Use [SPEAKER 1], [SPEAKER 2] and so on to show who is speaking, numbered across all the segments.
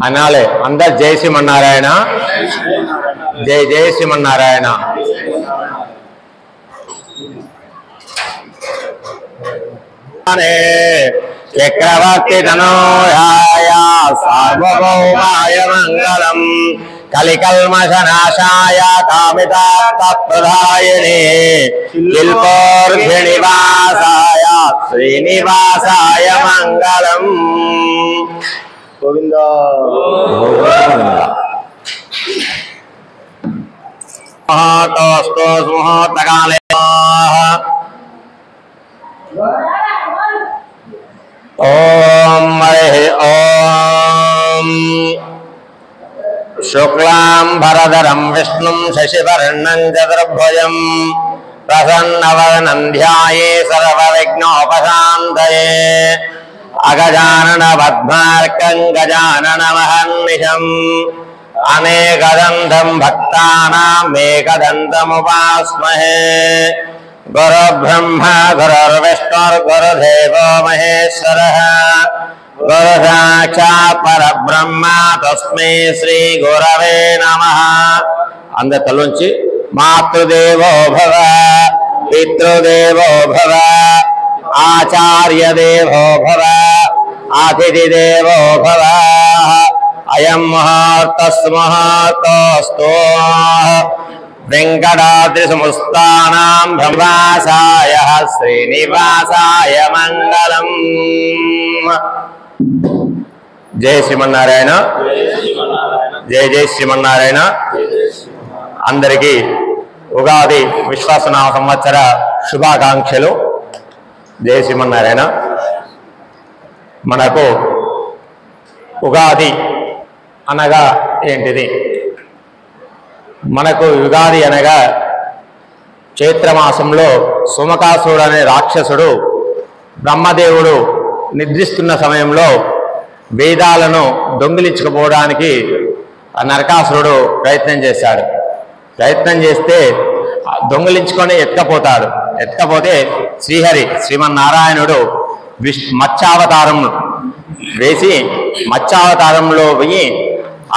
[SPEAKER 1] అనాలే అందరు జై శ్రీమన్నారాయణ, జై జై శ్రీమన్నారాయణ. చక్రవర్తి తనోయాయ సార్వభౌమాయ మంగళం, కలికల్మషనాశాయ కామితార్థప్రదాయినే, శిల్పోర్ఘినివాసాయ శ్రీనివాసాయ మంగళం. గోవింద ముహూర్తకాలే ఓం హరి ఓం. శుక్లాం భరధరం విష్ణుం శశివర్ణం చతుర్భుజం, ప్రసన్నవదనం ధ్యాయే సర్వవిఘ్నోపశాంతయే. అగజానన పద్మార్కం గజాననమహర్నిశం, అనేకదంతం భక్తానాం ఏకదంతముపాస్మహే. గురుర్బ్రహ్మ గురుర్విష్ణుర్గురుదేవో మహేశ్వరః, గురు సాక్షాత్ పరబ్రహ్మ తస్మై శ్రీ గురవే నమః. అందరి తలొంచి మాతృదేవో భవ, పితృదేవో భవ, ఆచార్య దేవో భవ, అతిథి దేవో భవ. అయం ముహూర్తస్తు వెంకటాద్రి సముస్థానాం బ్రహ్మవాసాయ శ్రీనివాసాయ మంగళం. జై శ్రీమన్నారాయణ, జై జై శ్రీమన్నారాయణ. అందరికీ ఉగాది విశ్వాసనామ సంవత్సర శుభాకాంక్షలు. జై శ్రీమన్నారాయణ. మనకు ఉగాది అనగా ఏంటిది? మనకు యుగాది అనగా చైత్రమాసంలో సోమకాసురుడు అనే రాక్షసుడు బ్రహ్మదేవుడు నిద్రిస్తున్న సమయంలో వేదాలను దొంగిలించుకుపోవడానికి నరకాసురుడు ప్రయత్నం చేశాడు. ప్రయత్నం చేస్తే దొంగిలించుకొని ఎత్తుకపోతాడు. ఎత్తుకపోతే శ్రీహరి శ్రీమన్నారాయణుడు మత్స్యావతారం వేసి మత్స్యావతారంలో పోయి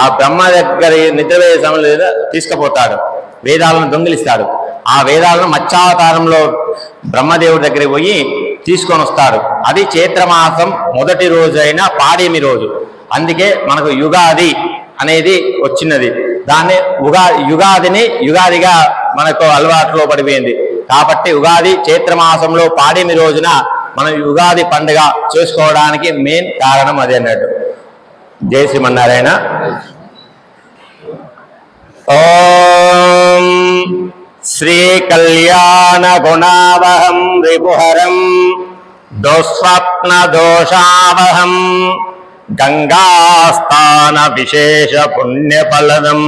[SPEAKER 1] ఆ బ్రహ్మ దగ్గర నిద్రపోయే సమయంలో తీసుకుపోతాడు. వేదాలను దొంగిలిస్తాడు. ఆ వేదాలను మత్స్యావతారంలో బ్రహ్మదేవుడి దగ్గరికి పోయి తీసుకొని వస్తాడు. అది చైత్రమాసం మొదటి రోజు అయిన పాడ్యమి రోజు. అందుకే మనకు యుగాది అనేది వచ్చినది. దాన్ని యుగాదిని యుగాదిగా మనకు అలవాటులో పడిపోయింది. కాబట్టి ఉగాది చైత్రమాసంలో పాడ్యమి రోజున మనం యుగాది పండుగ చేసుకోవడానికి మెయిన్ కారణం అదే అన్నట్టు. జై శ్రీమన్నారాయణ. ఓం శ్రీ కళ్యాణ గుణావహం రిపుహరం దుస్వప్న దోషావహం గంగాస్థాన విశేష పుణ్యఫలదం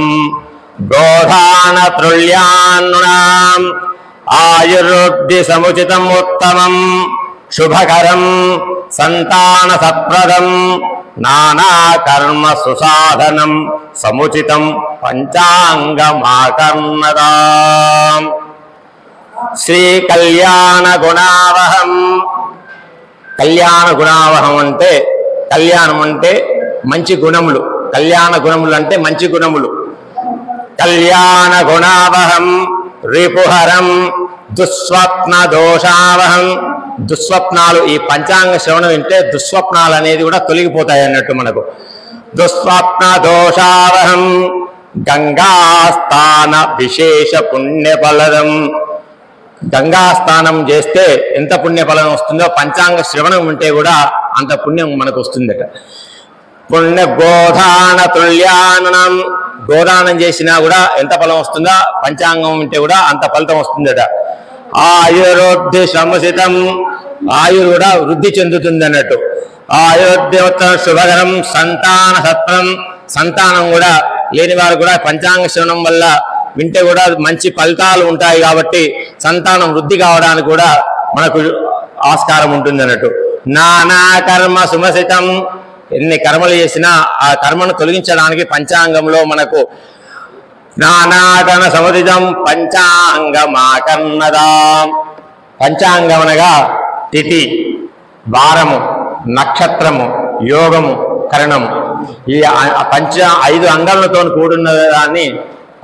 [SPEAKER 1] గోధాన త్రుల్యాన్నునాం ఆయుర్వృద్ధి సముచితం ఉత్తమం శుభకరం సంతాన సత్ప్రదం నానా కర్మ సుసాధనం సముచితం పంచాంగమాకర్ణదాం. శ్రీ కళ్యాణ గుణావహం. కళ్యాణ గుణావహం అంటే కళ్యాణం అంటే మంచి గుణములు. కళ్యాణ గుణములు అంటే మంచి గుణములు. కళ్యాణ గుణావహం రిపుహరం దుస్వప్న దోషావహం. దుస్వప్నాలు ఈ పంచాంగ శ్రవణం వింటే దుస్వప్నాలు అనేది కూడా తొలగిపోతాయి అన్నట్టు మనకు. దుస్వప్న దోషావహం గంగాస్థాన విశేష పుణ్యఫలదం. గంగాస్థానం చేస్తే ఎంత పుణ్యఫలం వస్తుందో పంచాంగ శ్రవణం ఉంటే కూడా అంత పుణ్యం మనకు వస్తుందట. పుణ్య గోదాన తుల్యానం. గోదానం చేసినా కూడా ఎంత ఫలం వస్తుందో పంచాంగం ఉంటే కూడా అంత ఫలితం వస్తుందట. ఆయుర్వృద్ధి సముచితం. ఆయుర్ కూడా వృద్ధి చెందుతుంది అన్నట్టు. ఆయుర్దేవత శుభకరం సంతాన సత్వం. సంతానం కూడా లేని వారు కూడా పంచాంగ శ్రవణం వల్ల వింటే కూడా మంచి ఫలితాలు ఉంటాయి. కాబట్టి సంతానం వృద్ధి కావడానికి కూడా మనకు ఆస్కారం ఉంటుంది అన్నట్టు. నానా కర్మ సుమసితం. ఎన్ని కర్మలు చేసినా ఆ కర్మను తొలగించడానికి పంచాంగంలో మనకు నానాగణ సముదితం పంచాంగమాకర్ణదాం. పంచాంగం అనగా తిథి, వారము, నక్షత్రము, యోగము, కరణము. ఈ ఐదు అంగాలతో కూడున్న దాన్ని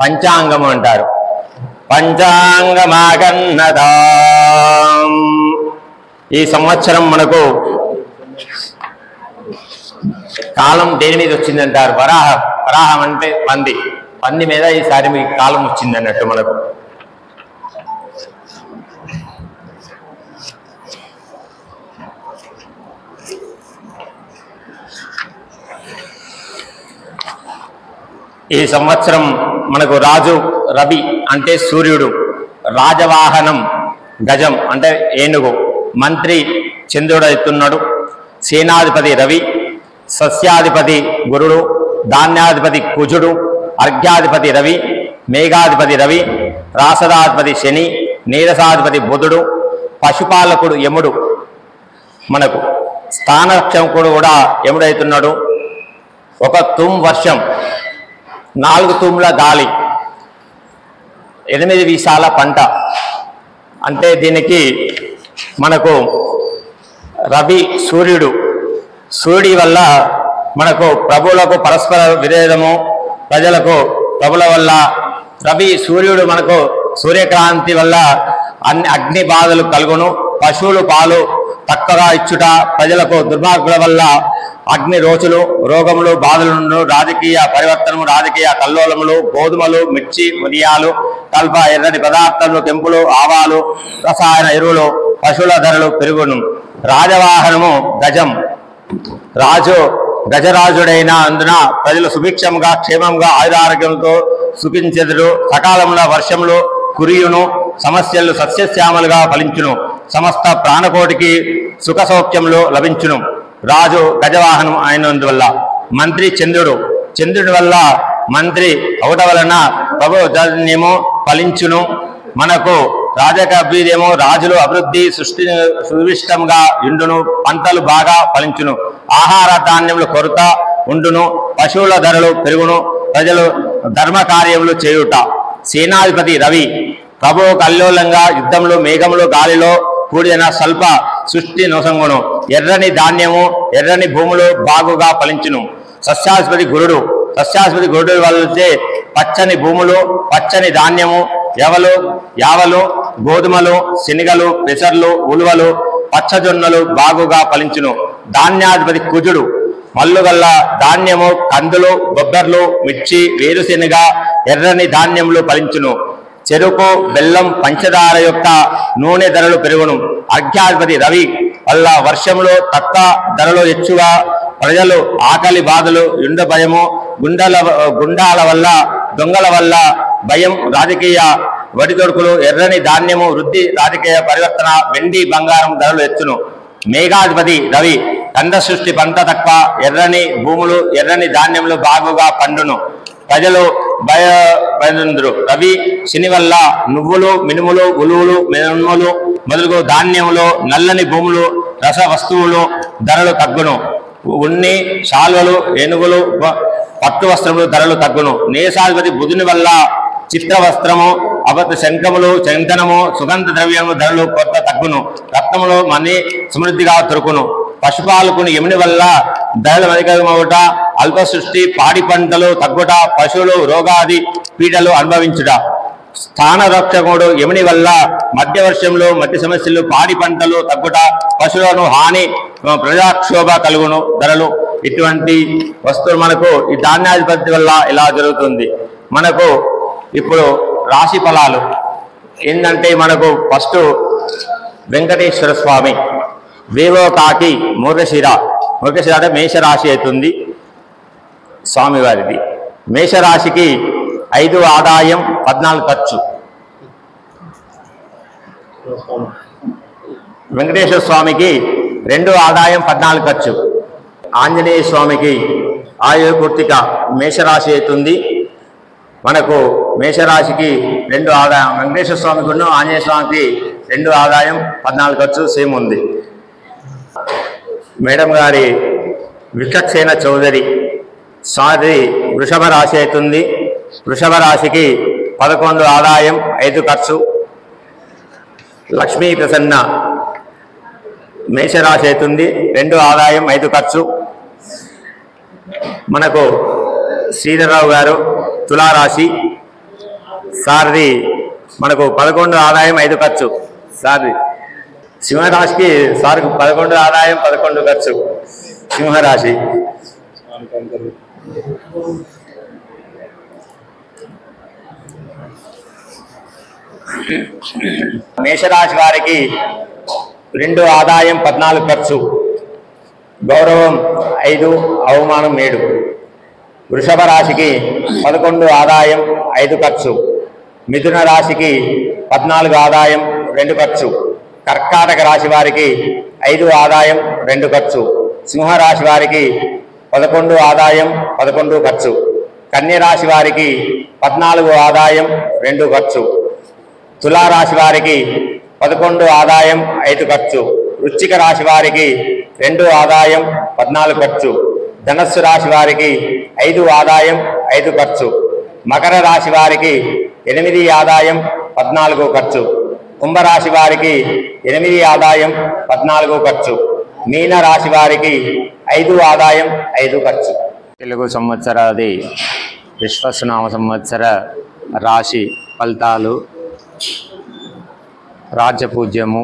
[SPEAKER 1] పంచాంగము అంటారు. పంచాంగమాగన్నదా. ఈ సంవత్సరం మనకు కాలం దేని మీద వచ్చిందంటారు? వరాహం అంటే పంది మీద ఈసారి మీకు కాలం వచ్చింది అన్నట్టు మనకు. ఈ సంవత్సరం మనకు రాజు రవి అంటే సూర్యుడు, రాజవాహనం గజం అంటే ఏనుగు, మంత్రి చంద్రుడు అవుతున్నాడు, సేనాధిపతి రవి, సస్యాధిపతి గురుడు, ధాన్యాధిపతి కుజుడు, అర్ఘ్యాధిపతి రవి, మేఘాధిపతి రవి, రాసదాధిపతి శని, నీరసాధిపతి బుధుడు, పశుపాలకుడు యముడు, మనకు స్థానరక్షకుడు కూడా యముడవుతున్నాడు. ఒక తుమ్ వర్షం, 4 తూముల గాలి, 8 వీసాల పంట. అంటే దీనికి మనకు రవి సూర్యుడి వల్ల మనకు ప్రభువులకు పరస్పర విరోధము, ప్రజలకు ప్రభుల వల్ల. సూర్యుడు మనకు సూర్యక్రాంతి వల్ల అగ్ని బాధలు కలుగును, పశువులు పాలు తక్కువగా ఇచ్చుట, ప్రజలకు దుర్మార్గుల వల్ల అగ్ని రోజులు, రోగములు, బాధలు, రాజకీయ పరివర్తనము, రాజకీయ కల్లోలములు, గోధుమలు, మిర్చి, మిరియాలు, కల్ప, ఎర్రటి పదార్థములు, కెంపులు, ఆవాలు, రసాయన ఎరువులు, పశువుల ధరలు పెరుగును. రాజవాహనము గజం, గజరాజుడైన అందున ప్రజలు సుభిక్షంగా క్షేమంగా ఆయురారోగ్యంతో సుఖించెదరు. సకాలంలో వర్షములు కురియును, సమస్యలు సస్యశ్యామలుగా ఫలించును, సమస్త ప్రాణకోటికి సుఖ సౌఖ్యములు లభించును. రాజు గజవాహనం అయినందువల్ల. మంత్రి చంద్రుడి వల్ల మంత్రి అవట వలన ప్రభుత్వము ఫలించును. మనకు రాజకీయమో రాజులు అభివృద్ధి సువిష్టంగా ఉండును, పంటలు బాగా ఫలించును, ఆహార ధాన్యములు కొరత ఉండును, పశువుల ధరలు పెరుగును, ప్రజలు ధర్మ కార్యములు చేయుట. సేనాధిపతి రవి ప్రభువు కల్లోలంగా యుద్ధములు, మేఘములు, గాలిలో కూడిన స్వల్ప సృష్టి నొసంగును, ఎర్రని ధాన్యము, ఎర్రని భూములు బాగుగా ఫలించును. సస్యాధిపతి గురుడు వల్లే పచ్చని భూములు, పచ్చని ధాన్యము, యావలు, గోధుమలు, శనగలు, పెసర్లు, ఉలువలు, పచ్చజొన్నలు బాగుగా ఫలించును. ధాన్యాధిపతి కుజుడు మల్లుగల్ల ధాన్యము, కందులు, బొబ్బర్లు, మిర్చి, వేరుశెనగ, ఎర్రని ధాన్యములు ఫలించును. చెరుకు, బెల్లం, పంచదార యొక్క నూనె ధరలు పెరుగును. అర్ఘ్యాధిపతి రవి వల్ల వర్షములు తక్కువ, ధరలు ఎక్కువ, ప్రజలు ఆకలి బాధలు, యుండ భయము, గుండాల వల్ల, దొంగల వల్ల భయం, రాజకీయ వడిదొడుకులు, ఎర్రని ధాన్యము వృద్ధి, రాజకీయ పరివర్తన, వెండి బంగారం ధరలు ఎత్తును. మేఘాధిపతి రవి కంద సృష్టి పంట తక్కువ, ఎర్రని భూములు, ఎర్రని ధాన్యములు బాగుగా పండును, ప్రజలు భయపడుదురు. రవి శని వల్ల నువ్వులు, మినుములు, ఉలువులు, మినుములు మొదలుగు ధాన్యములు, నల్లని భూములు, రస వస్తువులు ధరలు తగ్గును. ఉన్ని, శాల్వలు, ఏనుగులు, పట్టు వస్త్రములు ధరలు తగ్గును. నేసాధిపతి బుధుని వల్ల చిత్ర వస్త్రము, అబద్ధ శంఖములు, చందనము, సుగంధ ద్రవ్యము ధరలు కొత్త తగ్గును. రత్నములు మనీ సమృద్ధిగా దొరుకును. పశుపాలకుని యముని వల్ల ధరలు అధికమవుట, అల్ప సృష్టి, పాడి పంటలు తగ్గుట, పశువులు రోగాది పీడలు అనుభవించుట. స్థానరక్షకుడు యముని వల్ల మధ్యవర్షంలో మధ్య సమస్యలు, పాడి పంటలు తగ్గుట, పశువులను హాని, ప్రజాక్షోభ కలుగును, ధరలు. ఇటువంటి వస్తువులు మనకు ఈ ధాన్యాధిపతి వల్ల ఇలా జరుగుతుంది. మనకు ఇప్పుడు రాశి ఫలాలు ఏంటంటే, మనకు ఫస్ట్ వెంకటేశ్వర స్వామి, వేవో కాకి, మృగశిర అంటే మేషరాశి అవుతుంది స్వామివారిది. మేషరాశికి 5 ఆదాయం 14 ఖర్చు. వెంకటేశ్వర స్వామికి 2 ఆదాయం 14 ఖర్చు. ఆంజనేయ స్వామికి ఆయుర్కృతిక మేషరాశి అవుతుంది. మనకు మేషరాశికి 2 ఆదాయం, వెంకటేశ్వర స్వామికి ఆంజనేయ స్వామికి 2 ఆదాయం 14 ఖర్చు సేమ్ ఉంది. మేడం గారి విచక్షణ చౌదరి సారి వృషభ రాశి అవుతుంది. వృషభ రాశికి 11 ఆదాయం 5 ఖర్చు. లక్ష్మీ ప్రసన్న మేషరాశి అవుతుంది, 2 ఆదాయం 5 ఖర్చు. మనకు శ్రీధర్రావు గారు తులారాశి సార్ది మనకు 11 ఆదాయం 5 ఖర్చు. సార్ది సింహరాశికి సార్కు 11 ఆదాయం 11 ఖర్చు. సింహరాశి. మేషరాశి వారికి 2 ఆదాయం 14 ఖర్చు. గౌరవం 5, అవమానం 7. వృషభ రాశికి 11 ఆదాయం 5 ఖర్చు. మిథున రాశికి 14 ఆదాయం 2 ఖర్చు. కర్కాటక రాశి వారికి 5 ఆదాయం 2 ఖర్చు. సింహరాశి వారికి 11 ఆదాయం 11 ఖర్చు. కన్య రాశి వారికి 14 ఆదాయం 2 ఖర్చు. తులారాశి వారికి 11 ఆదాయం 5 ఖర్చు. వృశ్చిక రాశి వారికి 2 ఆదాయం 14 ఖర్చు. ధనస్సు రాశి వారికి 5 ఆదాయం 5 ఖర్చు. మకర రాశి వారికి 8 ఆదాయం 14 ఖర్చు. కుంభరాశి వారికి 8 ఆదాయం 14 ఖర్చు. మీన రాశి వారికి 5 ఆదాయం 5 ఖర్చు. తెలుగు సంవత్సరాది విశ్వస్నామ సంవత్సర రాశి ఫలితాలు, రాజ్యపూజ్యము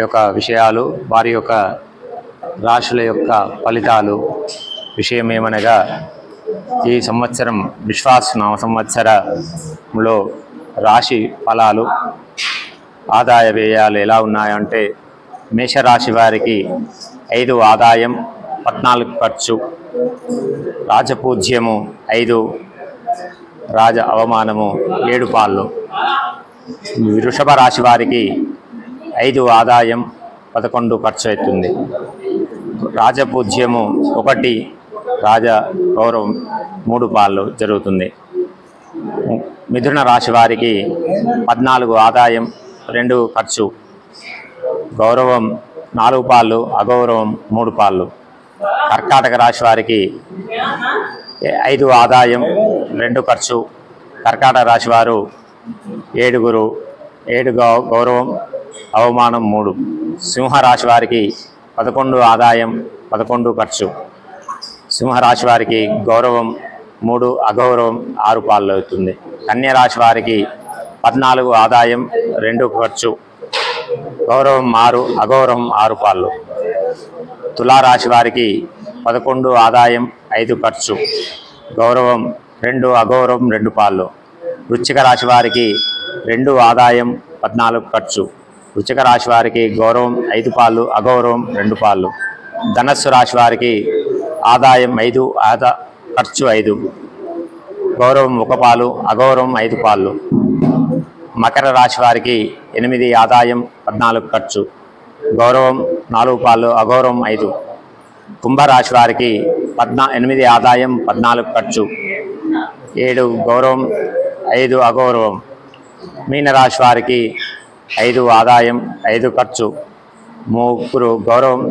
[SPEAKER 1] యొక్క విషయాలు, వారి యొక్క రాశుల యొక్క ఫలితాలు. విషయం ఏమనగా, ఈ సంవత్సరం విశ్వాసనామ సంవత్సరంలో రాశి ఫలాలు, ఆదాయ వ్యయాలు ఎలా ఉన్నాయంటే, మేషరాశి వారికి 5 ఆదాయం 14 ఖర్చు. రాజపూజ్యము 5, రాజ అవమానము 7 పాళ్ళు. వృషభ రాశి వారికి 5 ఆదాయం 11 ఖర్చు అవుతుంది. రాజపూజ్యము 1, రాజ గౌరవం 3 పాళ్ళు జరుగుతుంది. మిథున రాశి వారికి 14 ఆదాయం 2 ఖర్చు. గౌరవం 4 పాళ్ళు, అగౌరవం 3 పాళ్ళు. కర్కాటక రాశి వారికి 5 ఆదాయం 2 ఖర్చు. కర్కాటక రాశి వారు 7 గౌరవం, అవమానం 3. సింహరాశి వారికి 11 ఆదాయం 11 ఖర్చు. సింహరాశి వారికి గౌరవం 3, అగౌరవం 6 పాళ్ళు అవుతుంది. కన్య రాశి వారికి 14 ఆదాయం 2 ఖర్చు. గౌరవం 6, అగౌరవం 6 పాళ్ళు. తులారాశి వారికి 11 ఆదాయం 5 ఖర్చు. గౌరవం 2, అగౌరవం 2 పాళ్ళు. వృశ్చిక రాశి వారికి 2 ఆదాయం 14 ఖర్చు. వృశ్చిక రాశి వారికి గౌరవం 5 పాళ్ళు, అగౌరవం 2 పాళ్ళు. ధనస్సు రాశి వారికి ఆదాయం 5, ఖర్చు 5. గౌరవం 1 పాలు, అగౌరవం 5 పాళ్ళు. మకర రాశి వారికి 8 ఆదాయం 14 ఖర్చు. గౌరవం 4 పాళ్ళు, అగౌరవం 5. కుంభరాశి వారికి 8 ఆదాయం 14 ఖర్చు. 7 గౌరవం, 5 అగౌరవం. మీనరాశి వారికి 5 ఆదాయం 5 ఖర్చు. 3 గౌరవం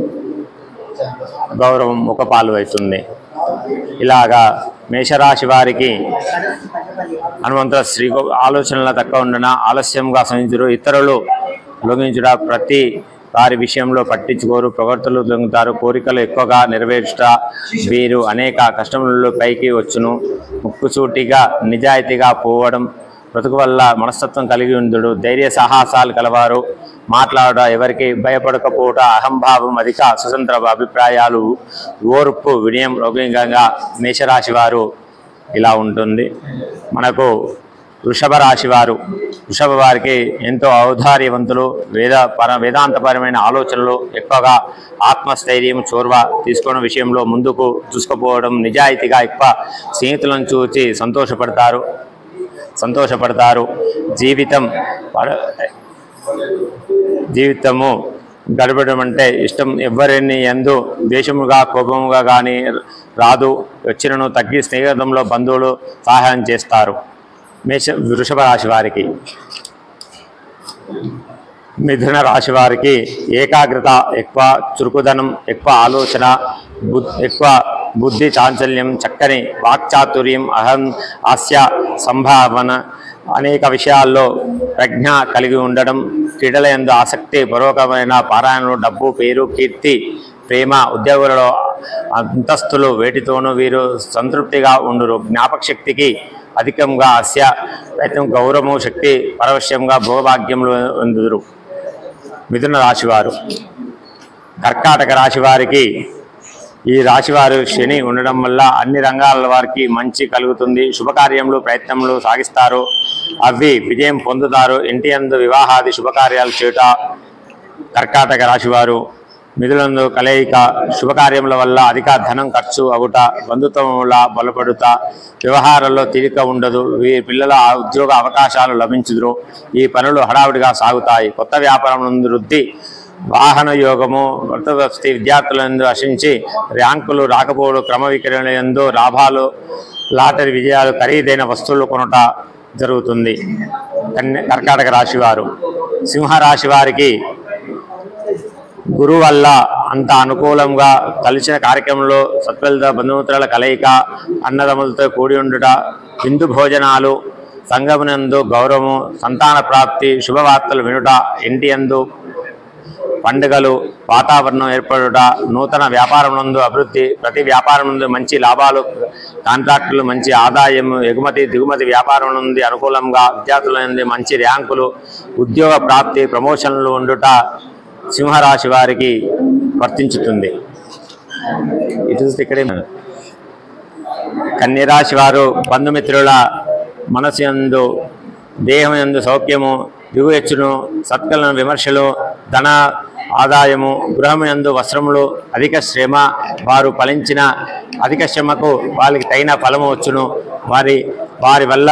[SPEAKER 1] 1 పాలు అవుతుంది. ఇలాగా మేషరాశి వారికి హనుమంతుల శ్రీ ఆలోచనల తక్కువ ఉండన ఆలస్యంగా సంధించరు, ఇతరులు లొంగించుట, ప్రతి వారి విషయంలో పట్టించుకోరు, ప్రవర్తనలు లొంగుతారు, కోరికలు ఎక్కువగా నెరవేర్చుట, వీరు అనేక కష్టములలో పైకి వచ్చును. ముక్కుసూటిగా నిజాయితీగా పోవడం, బ్రతుకు వల్ల మనస్తత్వం కలిగి ఉండుడు, ధైర్య సాహసాలు కలవారు, మాట్లాడ, ఎవరికి భయపడకపోవట, అహంభావం అధిక, స్వతంత్ర అభిప్రాయాలు, ఓర్పు, వినయం రోగంగా మేషరాశి వారు ఇలా ఉంటుంది. మనకు వృషభ రాశి వారికి ఎంతో ఔదార్యవంతులు, వేదాంతపరమైన ఆలోచనలు, ఎక్కువగా ఆత్మస్థైర్యం, చోర్వ తీసుకున్న విషయంలో ముందుకు చూసుకుపోవడం, నిజాయితీగా ఎక్కువ స్నేహితులను చూసి సంతోషపడతారు. జీవితము గడపడం అంటే ఇష్టం. ఎవరిని ఎందు ద్వేషముగా, కోపముగా కానీ రాదు. వచ్చినను తగ్గి స్నేహితంలో బంధువులు సహాయం చేస్తారు. వృషభ రాశి వారికి. మిథున రాశి వారికి ఏకాగ్రత ఎక్కువ, చురుకుదనం ఎక్కువ, ఆలోచన ఎక్కువ, బుద్ధి చాంచల్యం, చక్కని వాక్చాతుర్యం, హాస్య సంభావన, అనేక విషయాల్లో ప్రజ్ఞ కలిగి ఉండడం, క్రీడల యందు ఆసక్తి, పూర్వకమైన పారాయణలు, డబ్బు, పేరు, కీర్తి, ప్రేమ, ఉద్యోగులలో అంతస్తులు వేటితోనూ వీరు సంతృప్తిగా ఉండురు. జ్ఞాపక శక్తికి అధికంగా అస్య ప్రయత్నం గౌరవము శక్తి పరవశ్యంగా భోగభాగ్యములు అందుదురు. మిథున రాశివారు. కర్కాటక రాశి వారికి ఈ రాశివారు శని ఉండడం వల్ల అన్ని రంగాల వారికి మంచి కలుగుతుంది. శుభకార్యములు ప్రయత్నములు సాగిస్తారు, అవి విజయం పొందుతారు. ఇంటి యందు వివాహాది శుభకార్యాలు చేయుట. కర్కాటక రాశివారు మిథునందు కలయిక శుభకార్యముల వల్ల అధిక ధనం ఖర్చు అవుట, బంధుత్వముల బలపడుట, వ్యవహారాల్లో తీరిక ఉండదు. వీరి పిల్లల ఉద్యోగ అవకాశాలు లభించుదురు. ఈ పనులు హడావుడిగా సాగుతాయి. కొత్త వ్యాపారం నందు వృద్ధి, వాహన యోగము, వృత్తి విద్యార్థులందు ఆశించి ర్యాంకులు రాకపోవడం, క్రమ విక్రయందు లాభాలు, లాటరీ విజయాలు, ఖరీదైన వస్తువులు కొనుట జరుగుతుంది. కర్కాటక రాశివారు. సింహరాశి వారికి గురువు వల్ల అంత అనుకూలంగా కలిసిన కార్యక్రమంలో సత్ఫలిత బంధుమిత్రుల కలయిక, అన్నదమ్ములతో కూడి ఉండుట, విందు భోజనాలు, సంగమునందు గౌరవము, సంతాన ప్రాప్తి, శుభవార్తలు వినుట, ఇంటి యందు పండుగలు, వాతావరణం ఏర్పడుట, నూతన వ్యాపారం నందు అభివృద్ధి, ప్రతి వ్యాపారం నందు మంచి లాభాలు, కాంట్రాక్టులు, మంచి ఆదాయం, ఎగుమతి దిగుమతి వ్యాపారం నుండి అనుకూలంగా, విద్యార్థుల నుండి మంచి ర్యాంకులు, ఉద్యోగ ప్రాప్తి, ప్రమోషన్లు ఉండుట సింహరాశి వారికి వర్తించుతుంది. ఇటు ఇక్కడే కన్యరాశి వారు బంధుమిత్రుల మనసు యందు దేహం యందు సౌఖ్యము, దిగువెచ్చును, సత్కలను విమర్శలు, ధన ఆదాయము, గృహం యందు వస్త్రములు, అధిక శ్రమ, వారు ఫలించిన అధిక శ్రమకు వారికి తగిన ఫలము వచ్చును. వారి వల్ల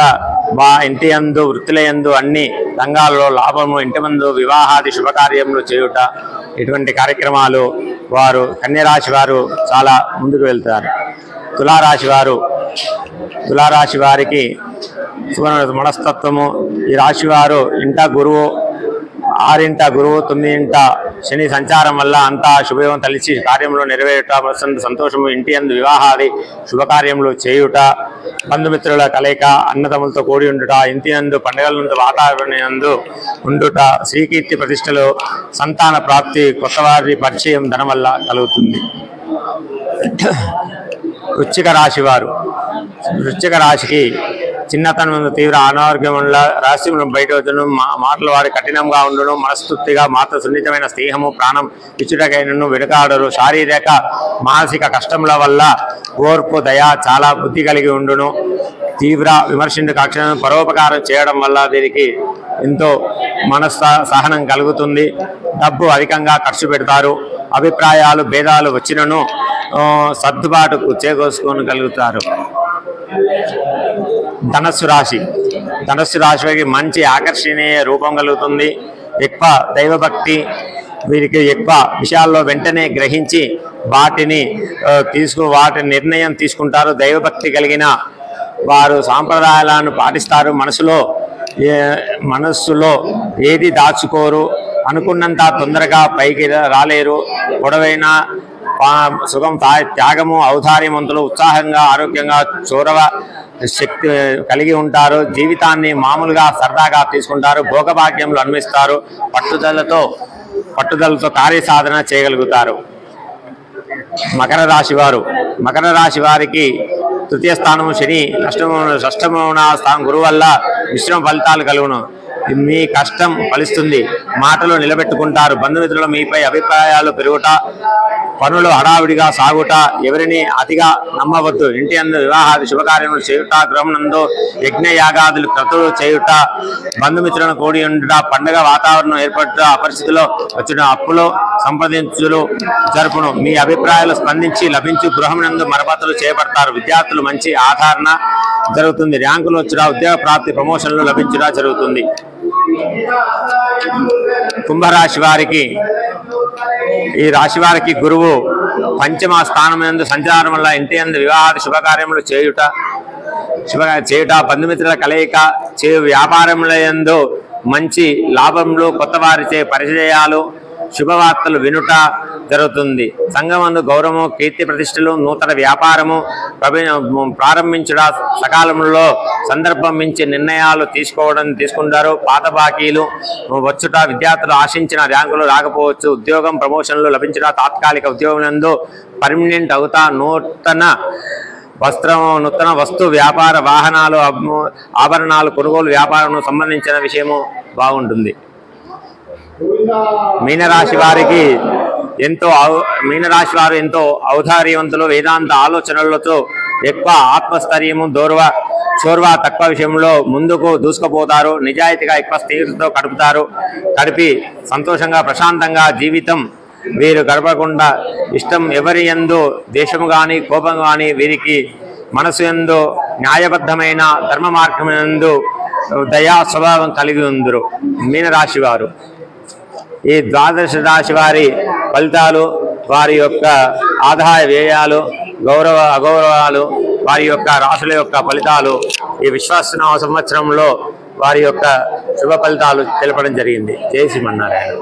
[SPEAKER 1] ఇంటి యందు వృత్తుల యందు అన్ని రంగాల్లో లాభము, ఇంటి ముందు వివాహాది శుభకార్యములు చేయుట, ఇటువంటి కార్యక్రమాలు వారు కన్యరాశి వారు చాలా ముందుకు వెళ్తారు. తులారాశి వారికి మనస్తత్వము. ఈ రాశివారు ఇంట గురువు, 6 గురువు, 9 శని సంచారం వల్ల అంతా శుభయోగం తలిచి కార్యంలో నెరవేరుట, సంతోషము, ఇంటి యందు వివాహాది శుభకార్యములు చేయుట, బంధుమిత్రుల కలయిక, అన్నదమ్ములతో కూడి ఉండుట, ఇంటి యందు పండుగల నుండి వాతావరణం యందు ఉండుట, శ్రీకీర్తి ప్రతిష్టలు, సంతాన ప్రాప్తి, కొత్తవారి పరిచయం ధనం వల్ల కలుగుతుంది. వృశ్చిక రాశివారు. వృశ్చిక రాశికి చిన్నతనం తీవ్ర అనారోగ్యం వల్ల రహస్యం బయట వచ్చును, మాటలు వారి కఠినంగా ఉండును, మనస్తృప్తిగా మాత్ర సున్నితమైన స్నేహము, ప్రాణం ఇచ్చుటకైనను వెనుకాడరు. శారీరక మానసిక కష్టముల వల్ల ఓర్పు, దయ, చాలా బుద్ధి కలిగి ఉండును. తీవ్ర విమర్శించు కక్షను పరోపకారం చేయడం వల్ల దీనికి ఎంతో సహనం కలుగుతుంది. డబ్బు అధికంగా ఖర్చు పెడతారు. అభిప్రాయాలు భేదాలు వచ్చినను సర్దుబాటు చేకూర్చుకోగలుగుతారు. ధనస్సు రాశికి మంచి ఆకర్షణీయ రూపం కలుగుతుంది. ఎక్కువ దైవభక్తి, వీరికి ఎక్కువ విషయాల్లో వెంటనే గ్రహించి వాటి నిర్ణయం తీసుకుంటారు. దైవభక్తి కలిగిన వారు సాంప్రదాయాలను పాటిస్తారు. మనస్సులో ఏది దాచుకోరు. అనుకున్నంత తొందరగా పైకి రాలేరు. పొడవైన సుఖం, త్యాగము, ఔదార్యవంతులు, ఉత్సాహంగా, ఆరోగ్యంగా, చొరవ శక్తి కలిగి ఉంటారు. జీవితాన్ని మామూలుగా సరదాగా తీసుకుంటారు. భోగభాగ్యములు అనుభవిస్తారు. పట్టుదలతో కార్యసాధన చేయగలుగుతారు. మకర రాశి వారికి తృతీయ స్థానము శని, షష్టమున స్థానం గురువు వల్ల మిశ్రమ ఫలితాలు కలుగును. మీ కష్టం ఫలిస్తుంది. మాటలు నిలబెట్టుకుంటారు. బంధుమిత్రులు మీపై అభిప్రాయాలు పెరుగుట, పనులు హడావిడిగా సాగుట, ఎవరిని అతిగా నమ్మవద్దు. ఇంటి యందు వివాహాది శుభకార్యములు చేయుట, గృహమునందు యజ్ఞయాగాదులు క్రతువులు చేయుట, బంధుమిత్రులను కూడి ఉండుట, పండుగ వాతావరణం ఏర్పడుట, అపరిస్థితిలో వచ్చిన అప్పులు సంప్రదించులు జరుపును. మీ అభిప్రాయాలు స్పందించి లభించు గృహమునందు మరమ్మతులు చేపడతారు. విద్యార్థులు మంచి ఆదరణ జరుగుతుంది. ర్యాంకులు వచ్చుట, ఉద్యోగ ప్రాప్తి, ప్రమోషన్లు లభించుట జరుగుతుంది. కుంభరాశి వారికి ఈ రాశి వారికి గురువు పంచమ స్థానం యందు సంచారం వల్ల ఇంటి యందు వివాహాది శుభకార్యములు చేయుట, బంధుమిత్రుల కలయిక, వ్యాపారముల యందు మంచి లాభములు, కొత్త వారిచే పరిచయాలు, శుభవార్తలు వినుట, జరుగుతుంది. సంఘమందు గౌరవము, కీర్తి ప్రతిష్టలు, నూతన వ్యాపారము ప్రారంభించుట, సకాలంలో సందర్భం మించి నిర్ణయాలు తీసుకుంటారు. పాత బాకీలు వచ్చుట, విద్యార్థులు ఆశించిన ర్యాంకులు రాకపోవచ్చు, ఉద్యోగం ప్రమోషన్లు లభించుట, తాత్కాలిక ఉద్యోగం పర్మనెంట్ అవుతా, నూతన వస్తు వ్యాపార, వాహనాలు, ఆభరణాలు కొనుగోలు వ్యాపారం సంబంధించిన విషయము బాగుంటుంది. మీనరాశి వారు ఎంతో ఔదార్యవంతులు, వేదాంత ఆలోచనలతో ఎక్కువ ఆత్మస్థైర్యము, చోర్వ తక్కువ విషయంలో ముందుకు దూసుకుపోతారు. నిజాయితీగా ఎక్కువ స్నేహితులతో గడిపి సంతోషంగా ప్రశాంతంగా జీవితం వీరు గడపకుండా ఇష్టం ఎవరి యందు ద్వేషము కానీ కోపం కానీ వీరికి మనసు యందు న్యాయబద్ధమైన ధర్మ మార్గం యందు దయా స్వభావం కలిగి ఉందరు మీనరాశి వారు. ఈ ద్వాదశ రాశి వారి ఫలితాలు, వారి యొక్క ఆదాయ వ్యయాలు, గౌరవ అగౌరవాలు, వారి యొక్క రాశుల యొక్క ఫలితాలు ఈ విశ్వాస సంవత్సరంలో వారి యొక్క శుభ ఫలితాలు తెలపడం జరిగింది. జై శ్రీమన్నారాయణ.